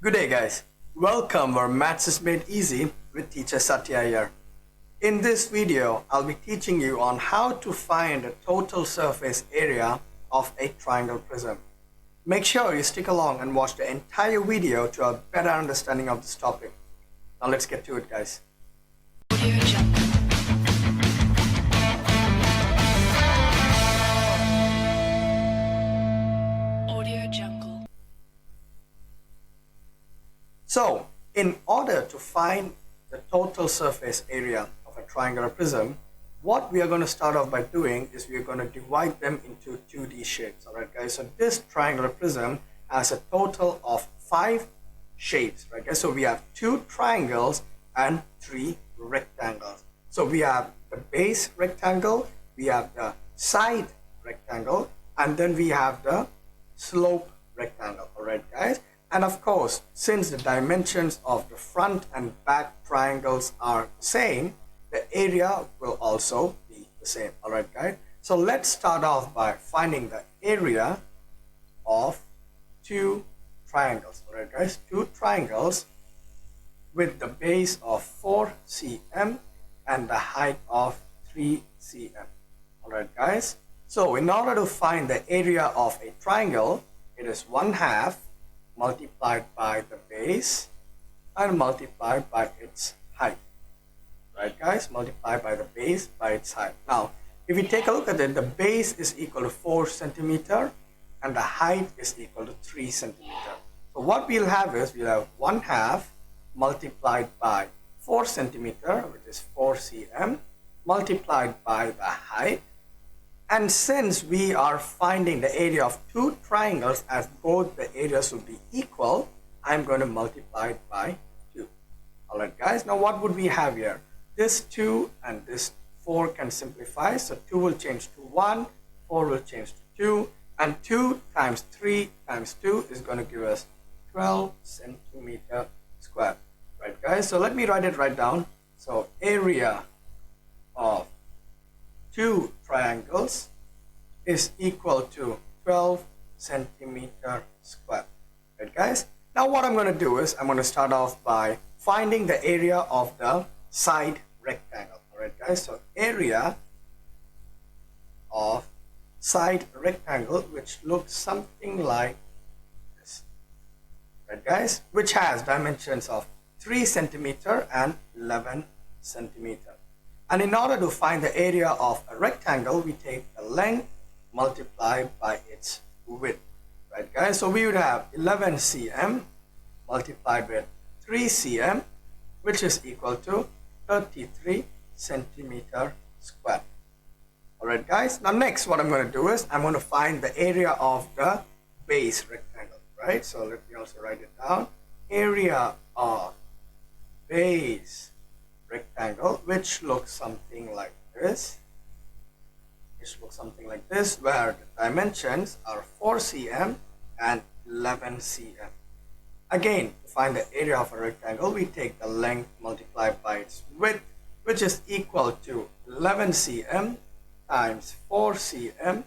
Good day guys, welcome where Maths is made easy with teacher Satya here. In this video, I'll be teaching you on how to find the total surface area of a triangle prism. Make sure you stick along and watch the entire video to have a better understanding of this topic. Now let's get to it guys. So, in order to find the total surface area of a triangular prism, what we are going to start off by doing is we are going to divide them into 2D shapes. Alright guys, so this triangular prism has a total of 5 shapes. Right guys, so we have 2 triangles and 3 rectangles. So we have the base rectangle, we have the side rectangle, and then we have the slope rectangle. Alright guys. And of course, since the dimensions of the front and back triangles are the same, the area will also be the same. Alright guys, so let's start off by finding the area of 2 triangles. Alright guys, 2 triangles with the base of 4 cm and the height of 3 cm. Alright guys, so in order to find the area of a triangle, it is 1/2 multiplied by the base and multiplied by its height. Right guys, multiplied by the base by its height. Now if you take a look at it, the base is equal to 4 centimeter and the height is equal to 3 centimeter. So what we'll have is we'll have 1/2 multiplied by 4 centimeter, which is 4 cm, multiplied by the height. And since we are finding the area of 2 triangles as both the areas will be equal, I'm going to multiply it by 2. Alright guys, now what would we have here? This 2 and this 4 can simplify. So 2 will change to 1, 4 will change to 2, and 2 times 3 times 2 is going to give us 12 centimeter square. Right guys, so let me write it right down. So area of 2 triangles is equal to 12 centimeter square. Right guys, now what I'm going to do is I'm going to start off by finding the area of the side rectangle. Alright guys, so area of side rectangle, which looks something like this. Right guys, which has dimensions of 3 centimeter and 11 centimeter. And in order to find the area of a rectangle, we take the length multiplied by its width. Right guys, so we would have 11 cm multiplied with 3 cm, which is equal to 33 centimeter square. Alright guys, now next what I'm going to do is I'm going to find the area of the base rectangle. Right, so let me also write it down. Area of base rectangle, which looks something like this. Which looks something like this, where the dimensions are 4 cm and 11 cm. Again, to find the area of a rectangle, we take the length multiplied by its width, which is equal to 11 cm times 4 cm,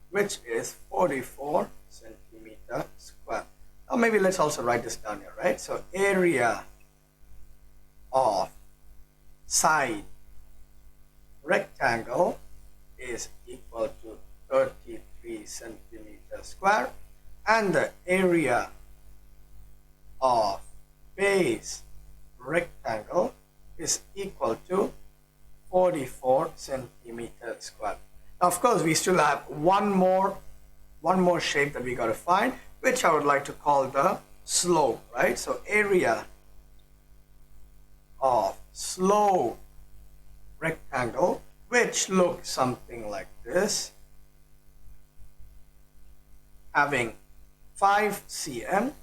which is 44 centimeter square. Now maybe let's also write this down here, right? So area of side rectangle is equal to 33 centimeter square, and the area of base rectangle is equal to 44 centimeter square. Now of course we still have one more shape that we got to find, which I would like to call the slope. Right, so area of slope rectangle, which looks something like this, having 5 cm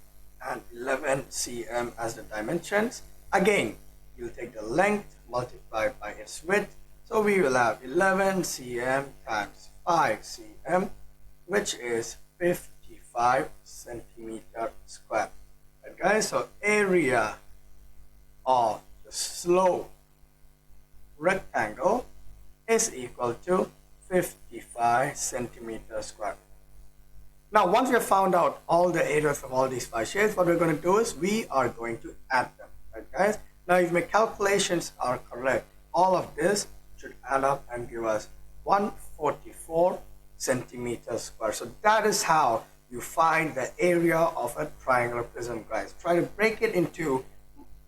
and 11 cm as the dimensions. Again, you'll take the length multiplied by its width, so we will have 11 cm times 5 cm, which is 55 centimeter square. Right guys, so area of the slope rectangle is equal to 55 centimeters square. Now, once we have found out all the areas from all these 5 shades, what we're going to do is we are going to add them, right guys? Now, if my calculations are correct, all of this should add up and give us 144 centimeters square. So that is how you find the area of a triangular prism, guys. Try to break it into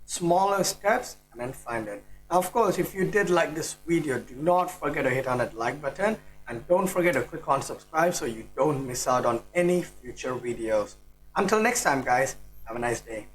smaller steps and then find it. Now, of course, if you did like this video, do not forget to hit on that like button and don't forget to click on subscribe so you don't miss out on any future videos. Until next time, guys, have a nice day.